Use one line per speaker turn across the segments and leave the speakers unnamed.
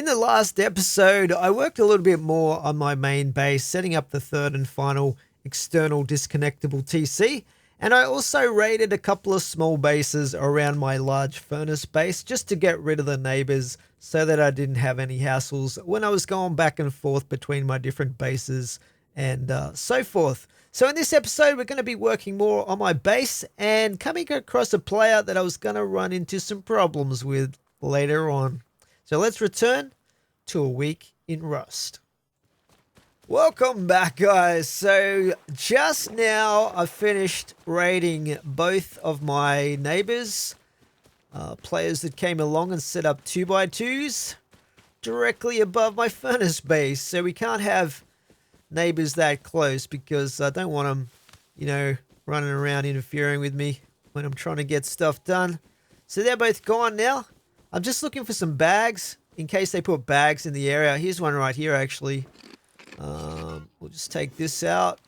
In the last episode, I worked a little bit more on my main base, setting up the third and final external disconnectable TC, and I also raided a couple of small bases around my large furnace base just to get rid of the neighbors so that I didn't have any hassles when I was going back and forth between my different bases and so forth. So in this episode, we're going to be working more on my base and coming across a player that I was going to run into some problems with later on. So let's return to a week in Rust. Welcome back, guys. So just now I finished raiding both of my neighbors, players that came along and set up 2x2s directly above my furnace base. So we can't have neighbors that close because I don't want them, running around interfering with me when I'm trying to get stuff done. So they're both gone now. I'm just looking for some bags in case they put bags in the area. Here's one right here, actually. We'll just take this out.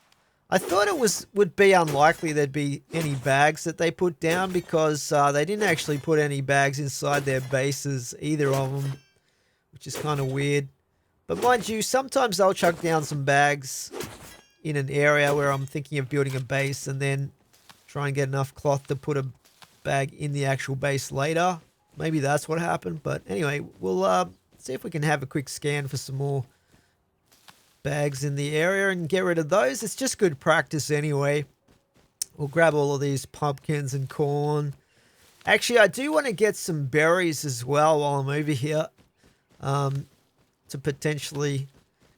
I thought it would be unlikely there'd be any bags that they put down because they didn't actually put any bags inside their bases, either of them, which is kind of weird. But mind you, sometimes they'll chuck down some bags in an area where I'm thinking of building a base and then try and get enough cloth to put a bag in the actual base later. Maybe that's what happened. But anyway, we'll see if we can have a quick scan for some more bags in the area and get rid of those. It's just good practice anyway. We'll grab all of these pumpkins and corn. Actually, I do want to get some berries as well while I'm over here. To potentially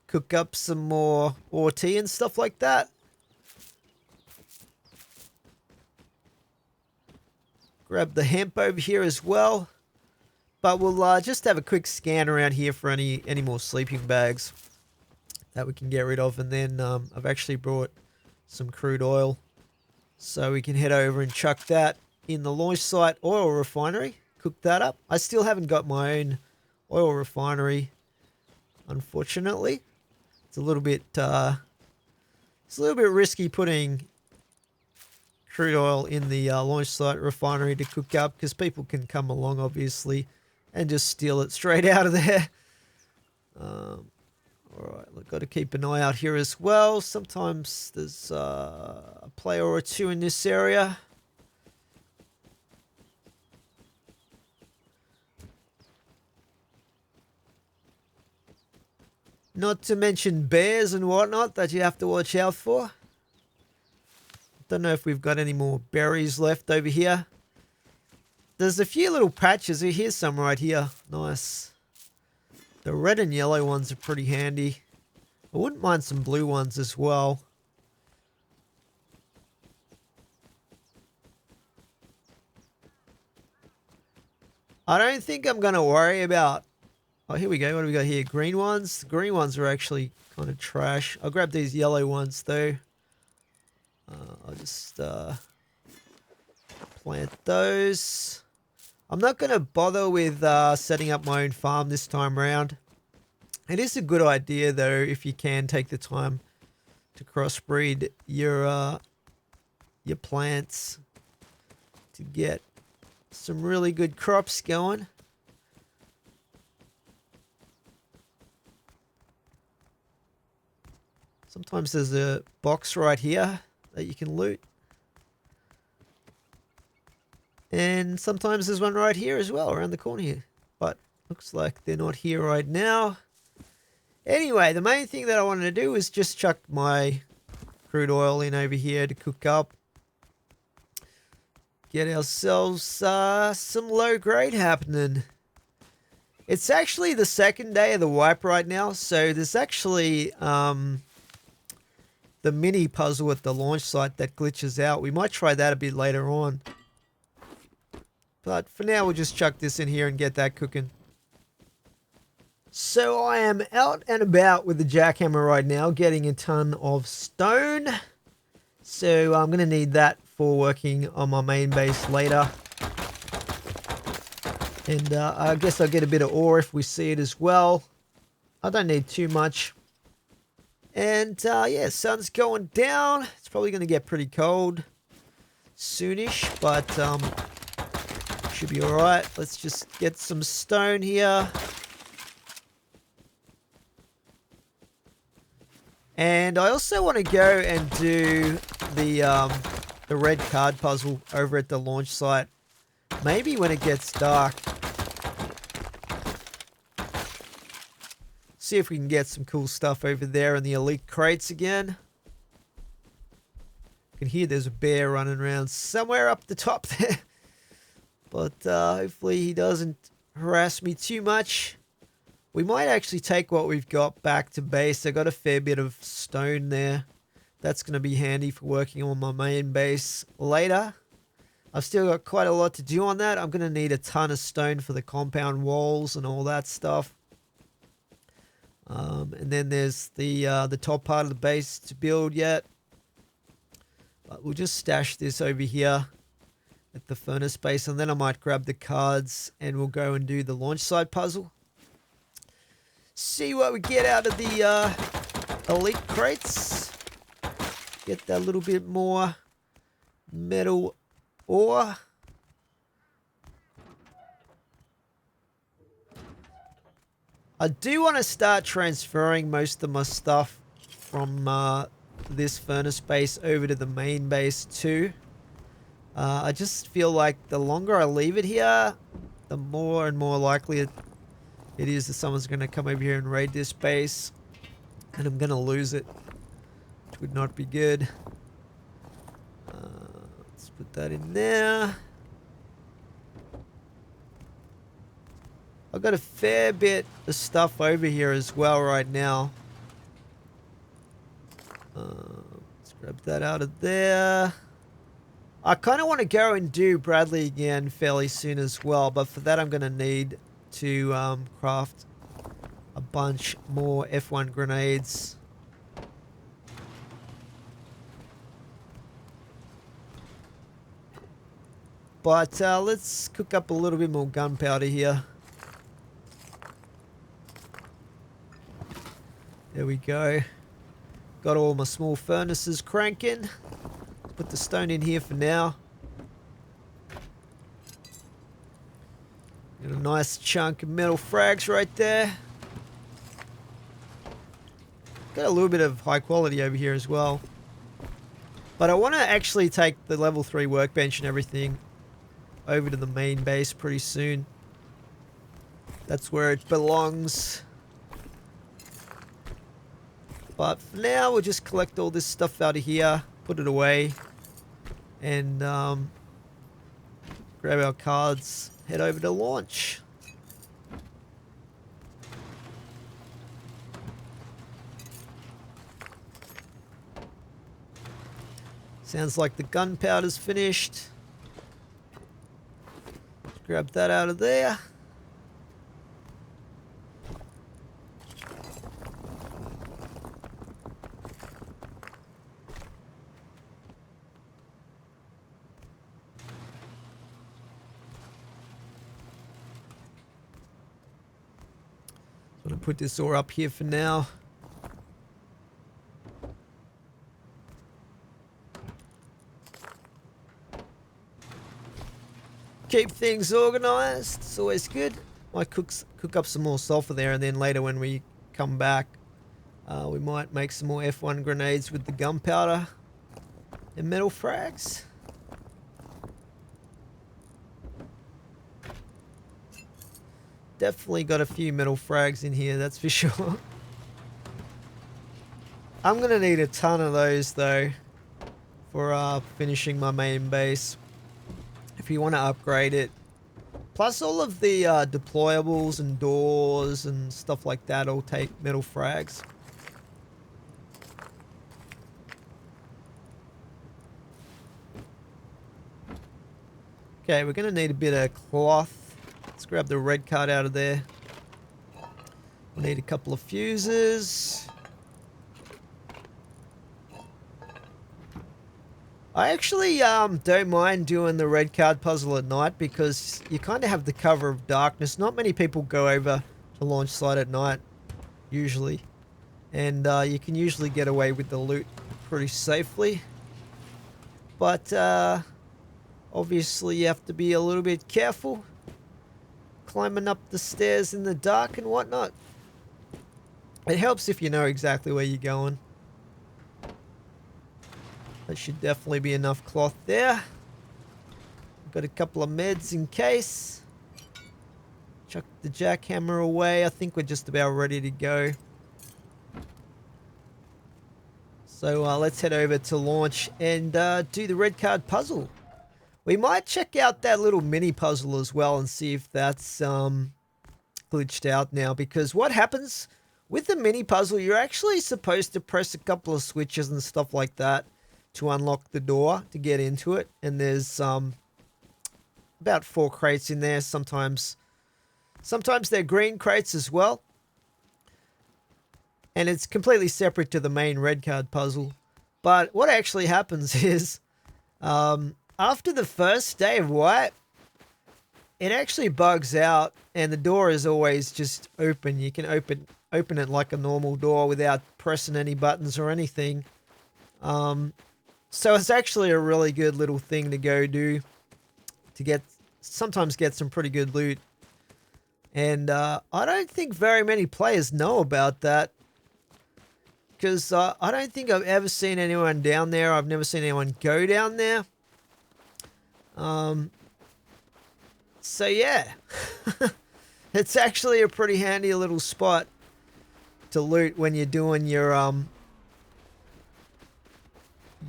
cook up some more tea and stuff like that. Grab the hemp over here as well. But we'll just have a quick scan around here for any more sleeping bags that we can get rid of. And then I've actually brought some crude oil, so we can head over and chuck that in the launch site oil refinery. Cook that up. I still haven't got my own oil refinery, unfortunately. It's a little bit risky putting crude oil in the launch site refinery to cook up because people can come along, obviously, and just steal it straight out of there. Alright, we've got to keep an eye out here as well. Sometimes there's a player or two in this area. Not to mention bears and whatnot that you have to watch out for. Don't know if we've got any more berries left over here. There's a few little patches. Here's some right here. Nice. The red and yellow ones are pretty handy. I wouldn't mind some blue ones as well. I don't think I'm going to worry about... Oh, here we go. What do we got here? Green ones. The green ones are actually kind of trash. I'll grab these yellow ones, though. I'll just plant those. I'm not going to bother with setting up my own farm this time around. It is a good idea, though, if you can take the time to crossbreed your plants to get some really good crops going. Sometimes there's a box right here that you can loot. And sometimes there's one right here as well, around the corner here. But looks like they're not here right now. Anyway, the main thing that I wanted to do is just chuck my crude oil in over here to cook up. Get ourselves some low grade happening. It's actually the second day of the wipe right now, so there's actually the mini puzzle at the launch site that glitches out. We might try that a bit later on. But for now, we'll just chuck this in here and get that cooking. So I am out and about with the jackhammer right now, getting a ton of stone. So I'm going to need that for working on my main base later. And I guess I'll get a bit of ore if we see it as well. I don't need too much. And yeah, sun's going down. It's probably going to get pretty cold soonish, but should be alright. Let's just get some stone here. And I also want to go and do the red card puzzle over at the launch site. Maybe when it gets dark. See if we can get some cool stuff over there in the elite crates again. You can hear there's a bear running around somewhere up the top there. But hopefully he doesn't harass me too much. We might actually take what we've got back to base. I got a fair bit of stone there. That's going to be handy for working on my main base later. I've still got quite a lot to do on that. I'm going to need a ton of stone for the compound walls and all that stuff. And then there's the top part of the base to build yet. But we'll just stash this over here at the furnace base, and then I might grab the cards and we'll go and do the launch site puzzle. See what we get out of the elite crates. Get that little bit more metal ore. I do want to start transferring most of my stuff from this furnace base over to the main base too. I just feel like the longer I leave it here, the more and more likely it is that someone's going to come over here and raid this base, and I'm going to lose it, which would not be good. Let's put that in there. I've got a fair bit of stuff over here as well right now. Let's grab that out of there. I kind of want to go and do Bradley again fairly soon as well, but for that I'm going to need to craft a bunch more F1 grenades. But let's cook up a little bit more gunpowder here. There we go. Got all my small furnaces cranking. Put the stone in here for now. Got a nice chunk of metal frags right there. Got a little bit of high quality over here as well. But I want to actually take the level 3 workbench and everything over to the main base pretty soon. That's where it belongs. But for now, we'll just collect all this stuff out of here, put it away, and grab our cards, head over to launch. Sounds like the gunpowder's finished. Grab that out of there. I'm going to put this ore up here for now. Keep things organized. It's always good. Might cook up some more sulfur there, and then later when we come back, we might make some more F1 grenades with the gunpowder and metal frags. Definitely got a few metal frags in here, that's for sure. I'm going to need a ton of those though for finishing my main base. If you want to upgrade it. Plus all of the deployables and doors and stuff like that all take metal frags. Okay, we're going to need a bit of cloth. Let's grab the red card out of there. We need a couple of fuses. I actually don't mind doing the red card puzzle at night because you kind of have the cover of darkness. Not many people go over to launch site at night, usually. And you can usually get away with the loot pretty safely. But obviously you have to be a little bit careful. Climbing up the stairs in the dark and whatnot. It helps if you know exactly where you're going. That should definitely be enough cloth there. Got a couple of meds in case. Chuck the jackhammer away. I think we're just about ready to go. So let's head over to launch and do the red card puzzle. We might check out that little mini puzzle as well and see if that's glitched out now. Because what happens with the mini puzzle, you're actually supposed to press a couple of switches and stuff like that to unlock the door to get into it. And there's about 4 crates in there. Sometimes they're green crates as well. And it's completely separate to the main red card puzzle. But what actually happens is, after the first day of wipe, it actually bugs out and the door is always just open. You can open it like a normal door without pressing any buttons or anything. So it's actually a really good little thing to go do to sometimes get some pretty good loot. And I don't think very many players know about that. Because I don't think I've ever seen anyone down there. I've never seen anyone go down there. So yeah. It's actually a pretty handy little spot to loot when you're doing your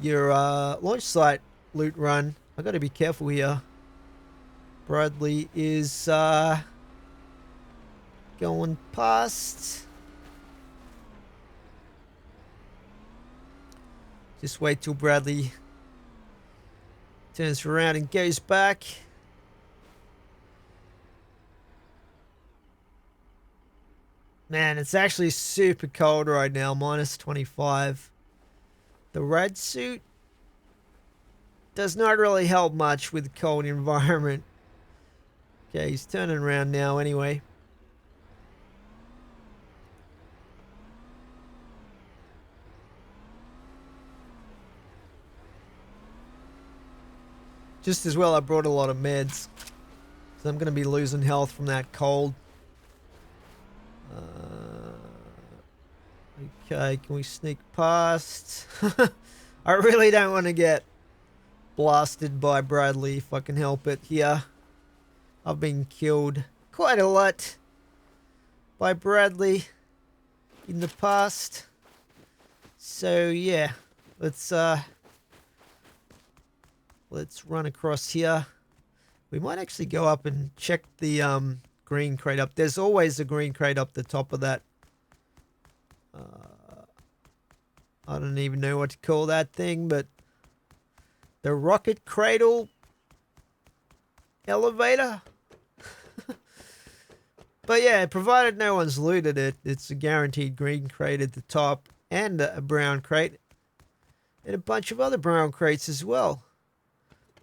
launch site loot run. I got to be careful here. Bradley is going past. Just wait till Bradley turns around and goes back. Man, it's actually super cold right now, minus 25. The red suit does not really help much with the cold environment. Okay, he's turning around now anyway. Just as well I brought a lot of meds. So I'm going to be losing health from that cold. Okay, can we sneak past? I really don't want to get blasted by Bradley if I can help it here. I've been killed quite a lot by Bradley in the past. So yeah, let's run across here. We might actually go up and check the green crate up. There's always a green crate up the top of that. I don't even know what to call that thing, but the rocket cradle elevator. But yeah, provided no one's looted it, it's a guaranteed green crate at the top and a brown crate and a bunch of other brown crates as well.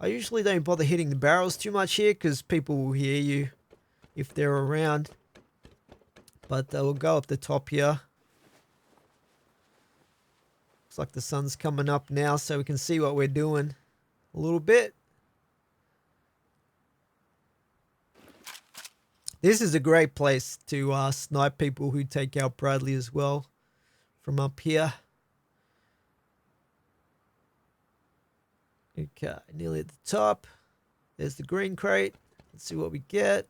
I usually don't bother hitting the barrels too much here because people will hear you if they're around. But we'll go up the top here. Looks like the sun's coming up now so we can see what we're doing a little bit. This is a great place to snipe people who take out Bradley as well from up here. Okay, nearly at the top. There's the green crate. Let's see what we get.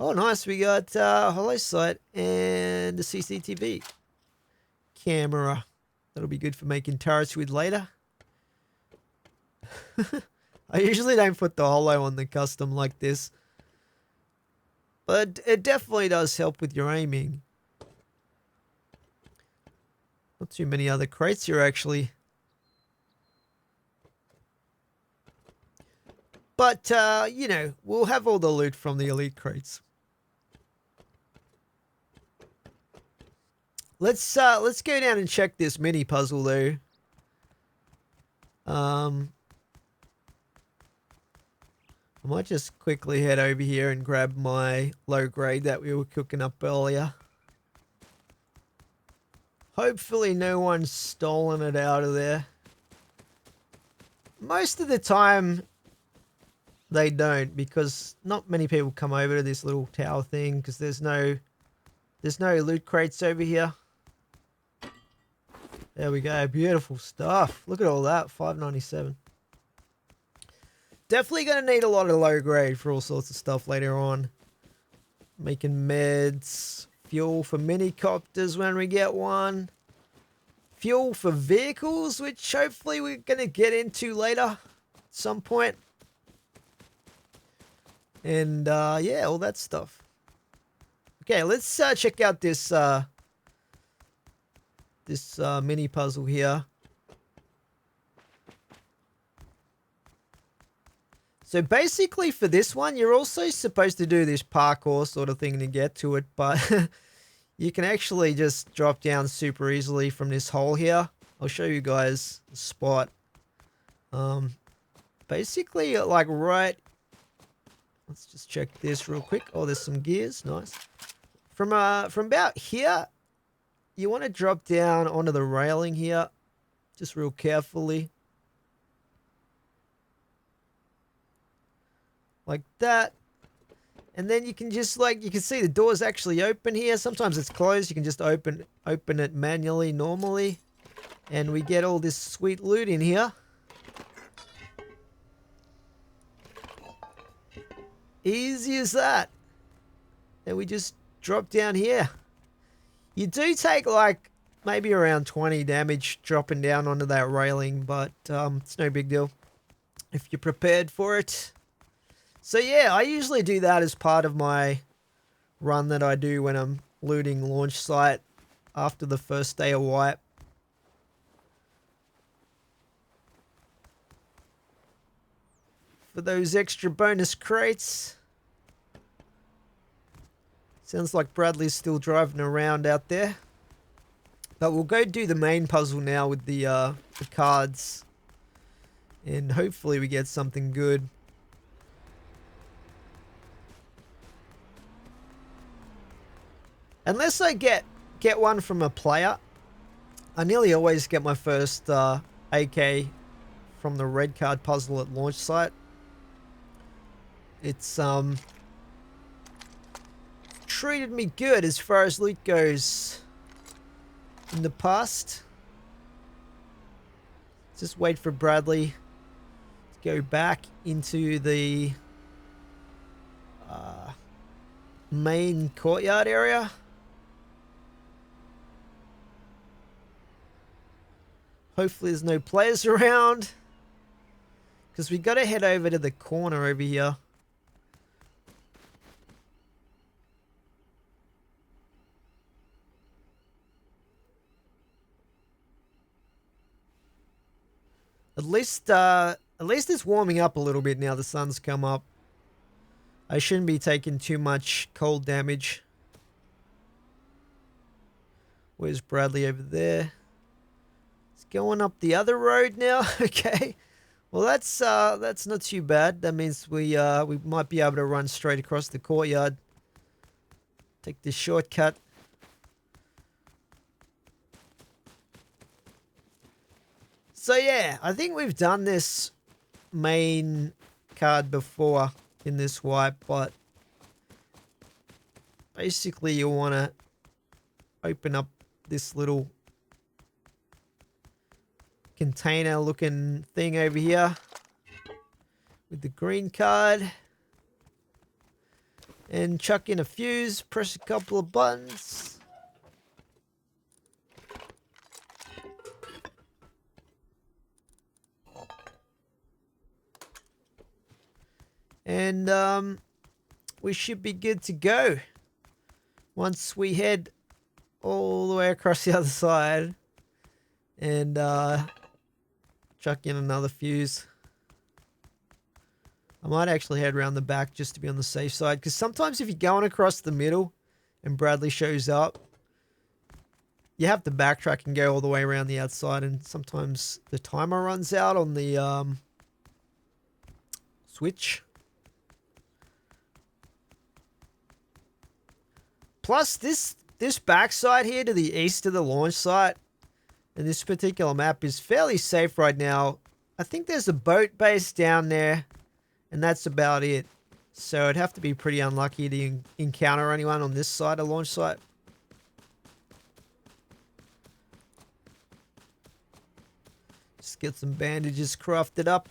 Oh, nice. We got a hollow sight and a CCTV camera. That'll be good for making turrets with later. I usually don't put the hollow on the custom like this. But it definitely does help with your aiming. Not too many other crates here, actually. But, you know, we'll have all the loot from the elite crates. Let's go down and check this mini puzzle, though. I might just quickly head over here and grab my low grade that we were cooking up earlier. Hopefully no one's stolen it out of there. Most of the time they don't, because not many people come over to this little tower thing because there's no loot crates over here. There we go. Beautiful stuff. Look at all that. 597. Definitely going to need a lot of low grade for all sorts of stuff later on. Making meds. Fuel for mini copters when we get one. Fuel for vehicles, which hopefully we're going to get into later at some point. And yeah, all that stuff. Okay, let's check out this mini puzzle here. So basically for this one, you're also supposed to do this parkour sort of thing to get to it, but you can actually just drop down super easily from this hole here. I'll show you guys the spot. Basically like right, let's just check this real quick. Oh, there's some gears, nice. From about here, you want to drop down onto the railing here, just real carefully. Like that. And then you can just like, you can see the door's actually open here. Sometimes it's closed. You can just open it manually, normally. And we get all this sweet loot in here. Easy as that. And we just drop down here. You do take like maybe around 20 damage dropping down onto that railing, but it's no big deal if you're prepared for it. So yeah, I usually do that as part of my run that I do when I'm looting launch site after the first day of wipe. For those extra bonus crates. Sounds like Bradley's still driving around out there. But we'll go do the main puzzle now with the cards. And hopefully we get something good. Unless I get one from a player. I nearly always get my first AK from the red card puzzle at launch site. It's treated me good as far as loot goes in the past. Just wait for Bradley to go back into the main courtyard area. Hopefully there's no players around, because we got to head over to the corner over here. At least it's warming up a little bit now the sun's come up. I shouldn't be taking too much cold damage. Where's Bradley over there? It's going up the other road now. Okay. Well, that's not too bad. That means we might be able to run straight across the courtyard. Take this shortcut. So yeah, I think we've done this main card before in this wipe, but basically you want to open up this little container looking thing over here with the green card and chuck in a fuse, press a couple of buttons. And we should be good to go once we head all the way across the other side and chuck in another fuse. I might actually head around the back just to be on the safe side, because sometimes if you're going across the middle and Bradley shows up, you have to backtrack and go all the way around the outside, and sometimes the timer runs out on the switch. Plus, this backside here to the east of the launch site and this particular map is fairly safe right now. I think there's a boat base down there, and that's about it. So I'd have to be pretty unlucky to encounter anyone on this side of launch site. Just get some bandages crafted up.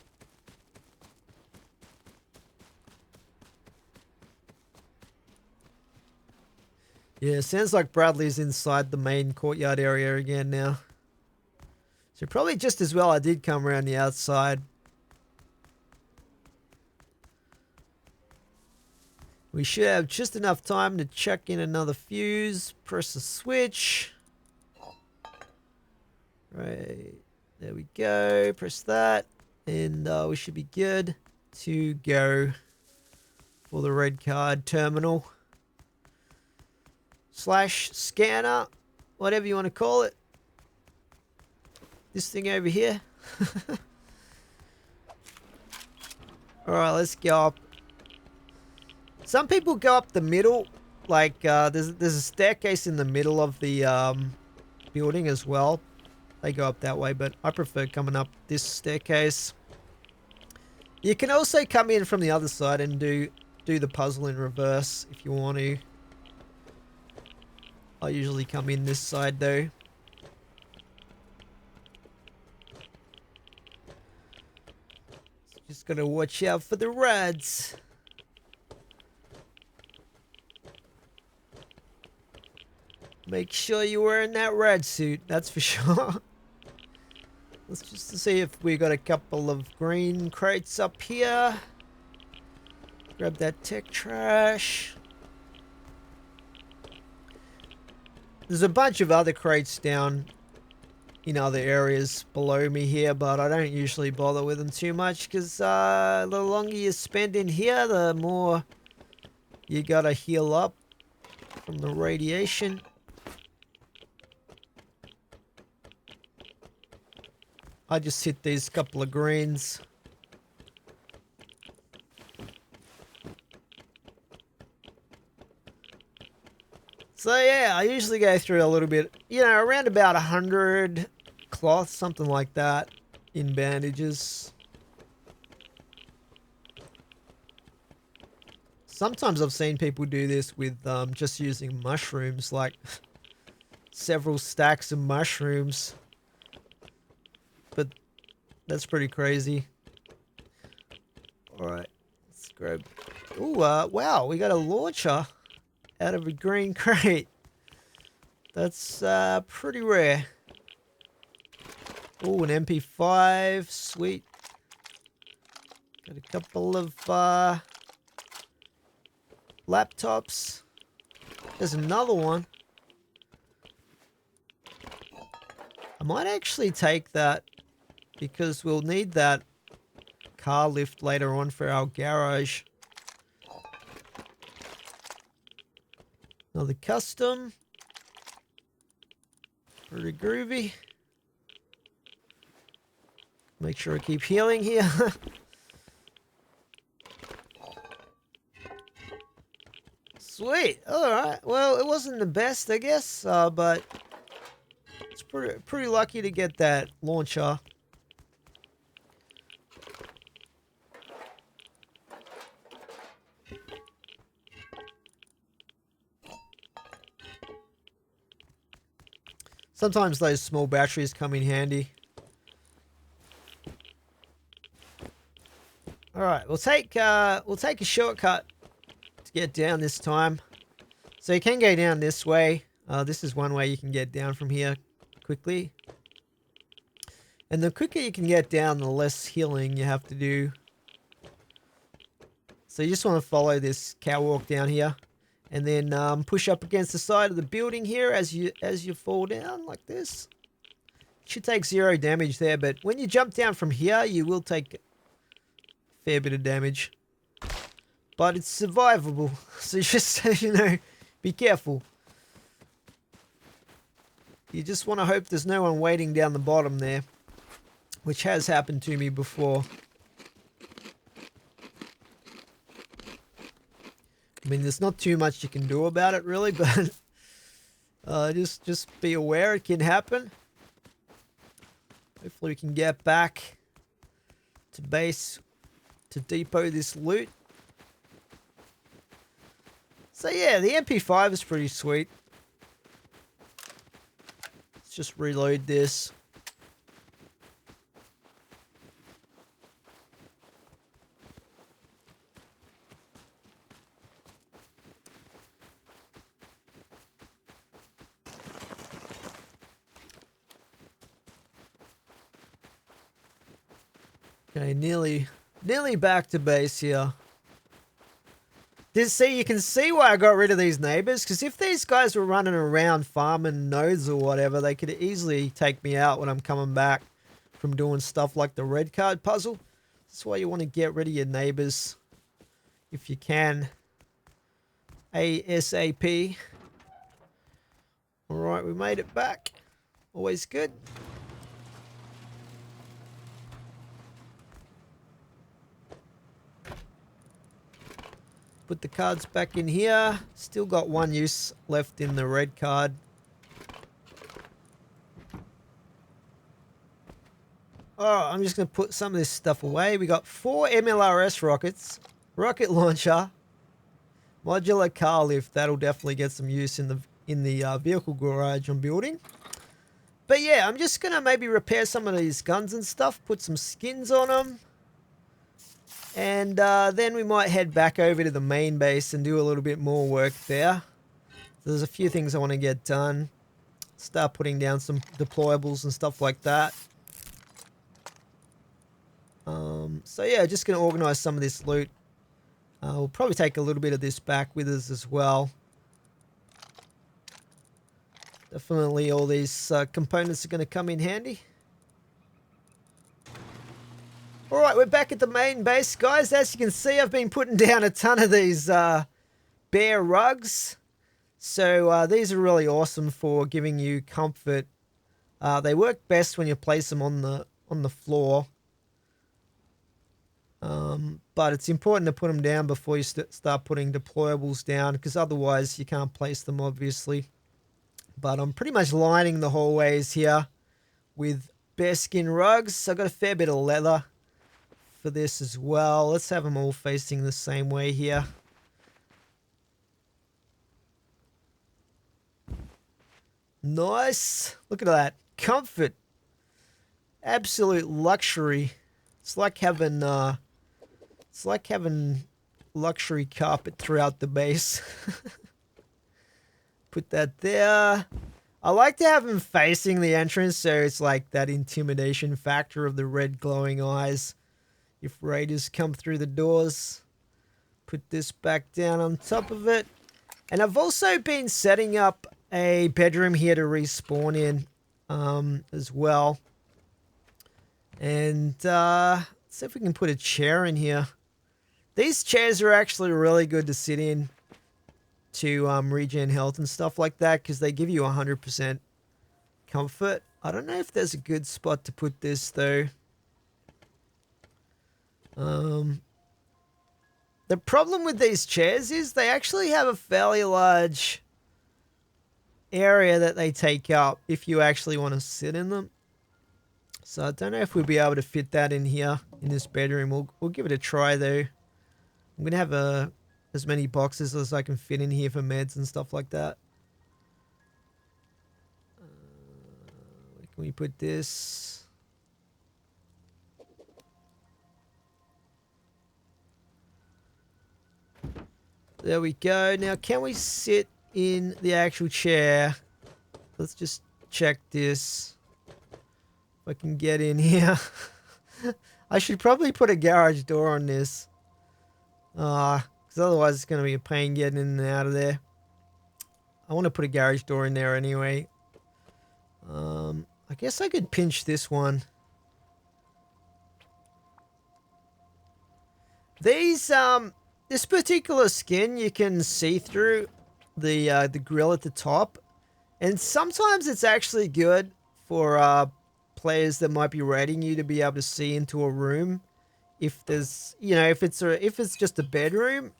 Yeah, sounds like Bradley's inside the main courtyard area again now. So probably just as well I did come around the outside. We should have just enough time to check in another fuse. Press the switch. Right. There we go. Press that. And we should be good to go for the red card terminal. Slash scanner. Whatever you want to call it. This thing over here. Alright, let's go up. Some people go up the middle. Like, there's a staircase in the middle of the building as well. They go up that way, but I prefer coming up this staircase. You can also come in from the other side and do the puzzle in reverse if you want to. I usually come in this side though. Just gotta watch out for the rads. Make sure you're wearing that rad suit, that's for sure. Let's just see if we got a couple of green crates up here. Grab that tech trash. There's a bunch of other crates down in other areas below me here, but I don't usually bother with them too much because the longer you spend in here, the more you gotta heal up from the radiation. I just hit these couple of greens. So yeah, I usually go through a little bit, you know, around about 100 cloth, something like that, in bandages. Sometimes I've seen people do this with just using mushrooms, like several stacks of mushrooms. But that's pretty crazy. Alright, let's grab... Ooh, wow, we got a launcher out of a green crate. That's pretty rare. Ooh, an MP5, sweet. Got a couple of laptops. There's another one. I might actually take that because we'll need that car lift later on for our garage. Another custom. Pretty groovy. Make sure I keep healing here. Sweet. Alright. Well, it wasn't the best, I guess, but it's pretty lucky to get that launcher. Sometimes those small batteries come in handy. Alright, we'll take a shortcut to get down this time. So you can go down this way. This is one way you can get down from here quickly. And the quicker you can get down, the less healing you have to do. So you just want to follow this catwalk down here. And then push up against the side of the building here as you fall down like this. Should take 0 damage there, but when you jump down from here, you will take a fair bit of damage. But it's survivable, so just, you know, be careful. You just want to hope there's no one waiting down the bottom there, which has happened to me before. I mean, there's not too much you can do about it, really, but just be aware it can happen. Hopefully we can get back to base to depot this loot. So yeah, the MP5 is pretty sweet. Let's just reload this. Okay, nearly back to base here. You can see why I got rid of these neighbors, because if these guys were running around farming nodes or whatever, they could easily take me out when I'm coming back from doing stuff like the red card puzzle. That's why you want to get rid of your neighbors if you can. ASAP. Alright, we made it back. Always good. Put the cards back in here. Still got one use left in the red card. Oh, I'm just going to put some of this stuff away. We got 4 MLRS rockets, rocket launcher, modular car lift. That'll definitely get some use in the vehicle garage I'm building. But yeah, I'm just going to maybe repair some of these guns and stuff, put some skins on them. And then we might head back over to the main base and do a little bit more work there. There's a few things I want to get done. Start putting down some deployables and stuff like that. So yeah, just going to organize some of this loot. We'll probably take a little bit of this back with us as well. Definitely all these components are going to come in handy. Alright, we're back at the main base, guys. As you can see, I've been putting down a ton of these bear rugs. So these are really awesome for giving you comfort. They work best when you place them on the floor. But it's important to put them down before you start putting deployables down, because otherwise you can't place them, obviously. But I'm pretty much lining the hallways here with bearskin rugs. I've got a fair bit of leather for this as well. Let's have them all facing the same way here. Nice. Look at that. Comfort. Absolute luxury. It's like having luxury carpet throughout the base. Put that there. I like to have them facing the entrance, so it's like that intimidation factor of the red glowing eyes. If raiders come through the doors. Put this back down on top of it. And I've also been setting up a bedroom here to respawn in as well. And let's see if we can put a chair in here. These chairs are actually really good to sit in to regen health and stuff like that, because they give you 100% comfort. I don't know if there's a good spot to put this though. The problem with these chairs is they actually have a fairly large area that they take up if you actually want to sit in them. So I don't know if we'll be able to fit that in here in this bedroom. We'll give it a try though. I'm going to have as many boxes as I can fit in here for meds and stuff like that. Where can we put this? There we go. Now, can we sit in the actual chair? Let's just check this. If I can get in here. I should probably put a garage door on this. Because otherwise it's going to be a pain getting in and out of there. I want to put a garage door in there anyway. I guess I could pinch this one. This particular skin you can see through the grill at the top, and sometimes it's actually good for players that might be raiding you to be able to see into a room if there's, if it's just a bedroom,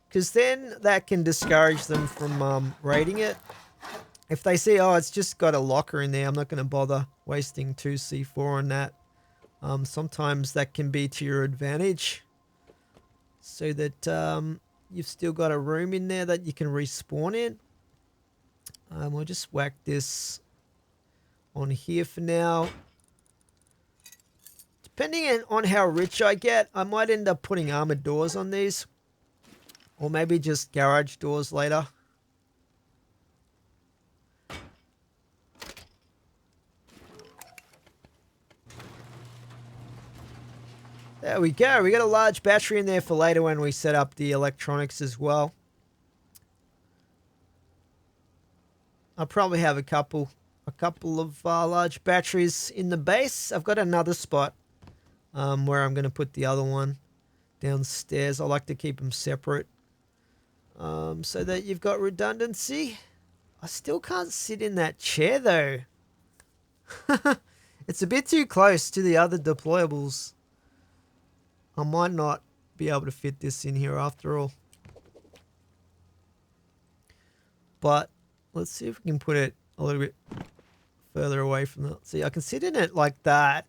because then that can discourage them from raiding it. If they see, oh, it's just got a locker in there, I'm not going to bother wasting 2 C4 on that. Sometimes that can be to your advantage, so that you've still got a room in there that you can respawn in. We'll just whack this on here for now. Depending on how rich I get, I might end up putting armored doors on these, or maybe just garage doors later. There we go. We got a large battery in there for later when we set up the electronics as well. I'll probably have a couple of large batteries in the base. I've got another spot where I'm going to put the other one downstairs. I like to keep them separate so that you've got redundancy. I still can't sit in that chair though. It's a bit too close to the other deployables. I might not be able to fit this in here after all. But let's see if we can put it a little bit further away from that. See, I can sit in it like that.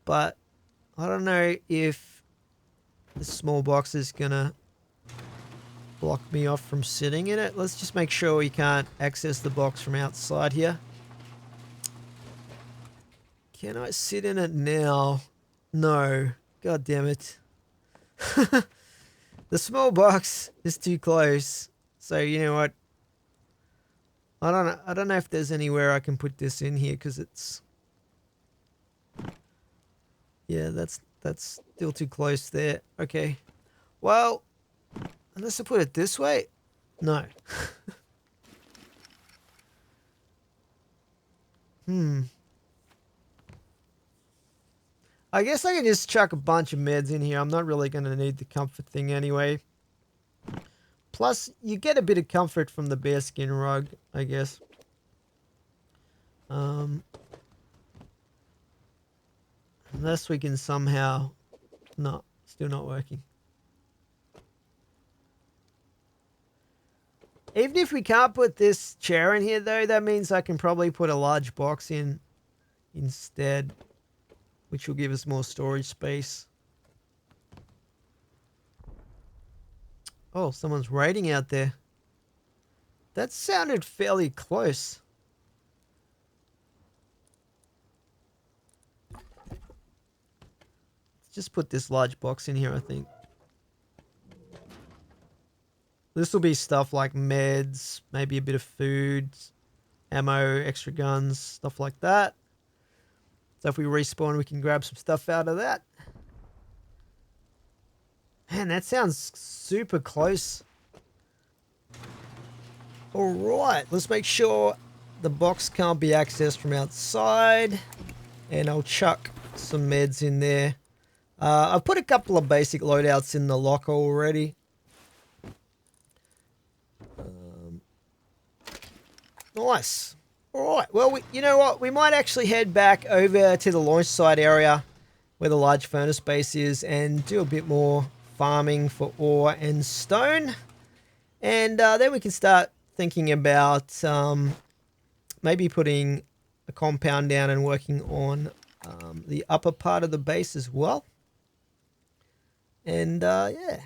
But I don't know if the small box is going to block me off from sitting in it. Let's just make sure we can't access the box from outside here. Can I sit in it now? No. God damn it. The small box is too close. So you know what? I don't know if there's anywhere I can put this in here because it's, yeah, that's still too close there. Okay. Well, unless I put it this way. No. I guess I can just chuck a bunch of meds in here. I'm not really going to need the comfort thing anyway. Plus, you get a bit of comfort from the bearskin rug, I guess. Unless we can somehow... No, still not working. Even if we can't put this chair in here, though, that means I can probably put a large box in instead, which will give us more storage space. Oh, someone's raiding out there. That sounded fairly close. Let's just put this large box in here, I think. This will be stuff like meds, maybe a bit of food, ammo, extra guns, stuff like that. So if we respawn, we can grab some stuff out of that. Man, that sounds super close. Alright, let's make sure the box can't be accessed from outside. And I'll chuck some meds in there. I've put a couple of basic loadouts in the locker already. Nice. Alright, well, you know what? We might actually head back over to the launch site area where the large furnace base is and do a bit more farming for ore and stone. And then we can start thinking about maybe putting a compound down and working on the upper part of the base as well. And yeah.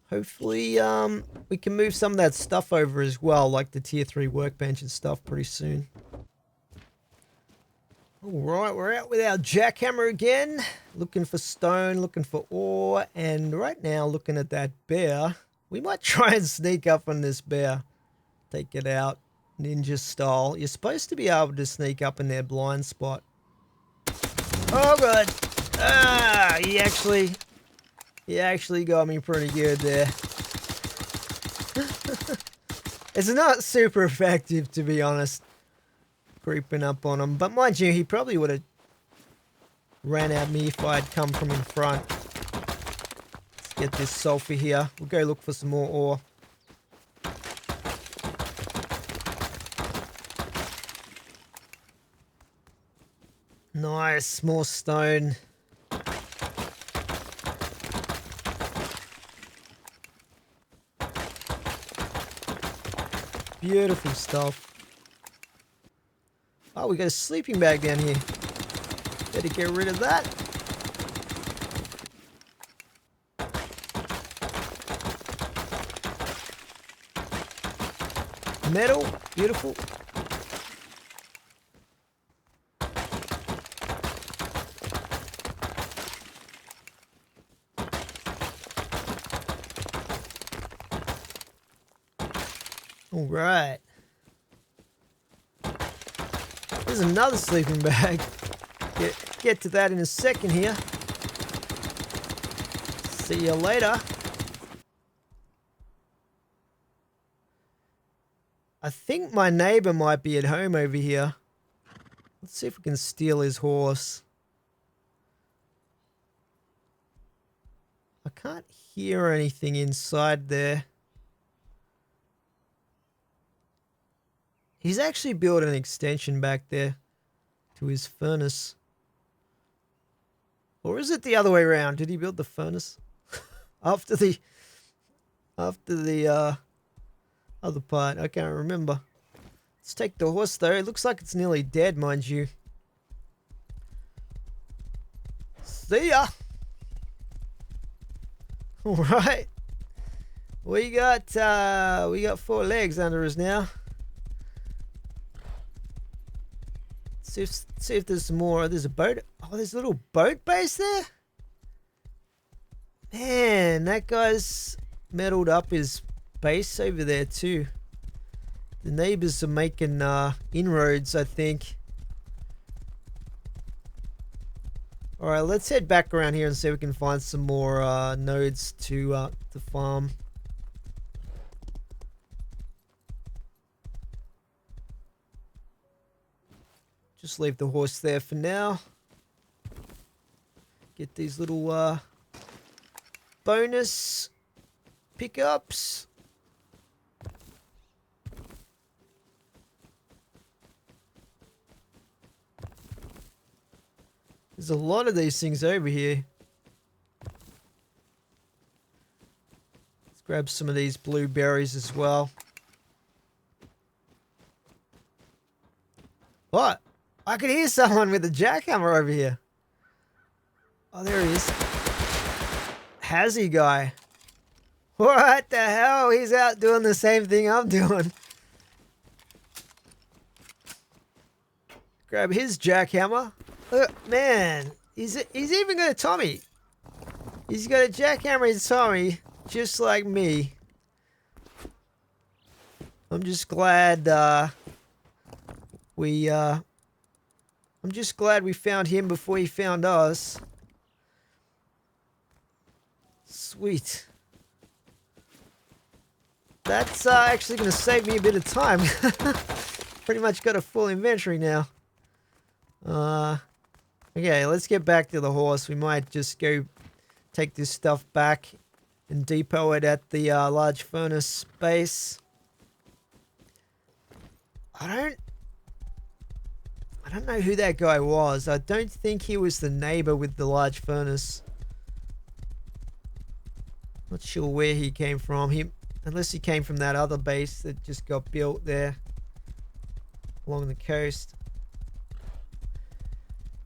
Hopefully we can move some of that stuff over as well, like the tier 3 workbench and stuff pretty soon. Alright, we're out with our jackhammer again. Looking for stone, looking for ore, and right now looking at that bear. We might try and sneak up on this bear. Take it out, ninja style. You're supposed to be able to sneak up in their blind spot. Oh god! Ah, he actually got me pretty good there. It's not super effective, to be honest, creeping up on him. But mind you, he probably would have ran at me if I'd come from in front. Let's get this sulfur here. We'll go look for some more ore. Nice, more stone. Beautiful stuff. Oh, we got a sleeping bag down here. Better get rid of that. Metal, beautiful. All right. There's another sleeping bag. get to that in a second here. See you later. I think my neighbor might be at home over here. Let's see if we can steal his horse. I can't hear anything inside there. He's actually built an extension back there to his furnace. Or is it the other way around? Did he build the furnace after the other part? I can't remember. Let's take the horse though. It looks like it's nearly dead, mind you. See ya. All right. We got 4 legs under us now. See if there's some more. There's a boat. Oh, there's a little boat base there. Man, that guy's metaled up his base over there too. The neighbors are making inroads, I think. All right, let's head back around here and see if we can find some more nodes to farm. Just leave the horse there for now. Get these little bonus pickups. There's a lot of these things over here. Let's grab some of these blueberries as well. What? I could hear someone with a jackhammer over here. Oh, there he is. Hazzy guy. What the hell? He's out doing the same thing I'm doing. Grab his jackhammer. Look, man, he's even got a Tommy. He's got a jackhammer in Tommy, just like me. I'm just glad I'm just glad we found him before he found us. Sweet. That's actually going to save me a bit of time. Pretty much got a full inventory now. Okay, let's get back to the horse. We might just go take this stuff back and depot it at the large furnace base. I don't know who that guy was. I don't think he was the neighbor with the large furnace. Not sure where he came from. Unless he came from that other base that just got built there along the coast.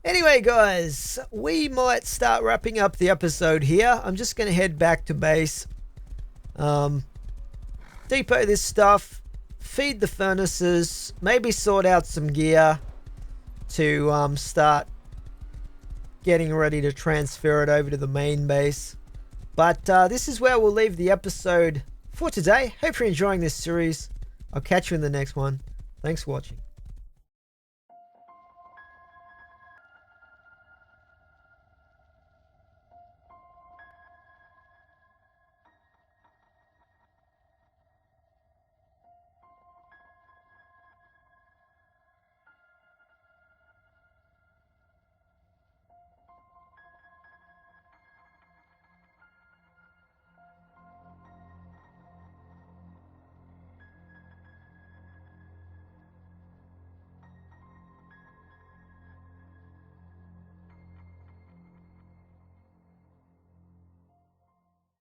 Anyway, guys, we might start wrapping up the episode here. I'm just going to head back to base. Depot this stuff. Feed the furnaces. Maybe sort out some gear to start getting ready to transfer it over to the main base. But this is where we'll leave the episode for today. Hope you're enjoying this series. I'll catch you in the next one. Thanks for watching.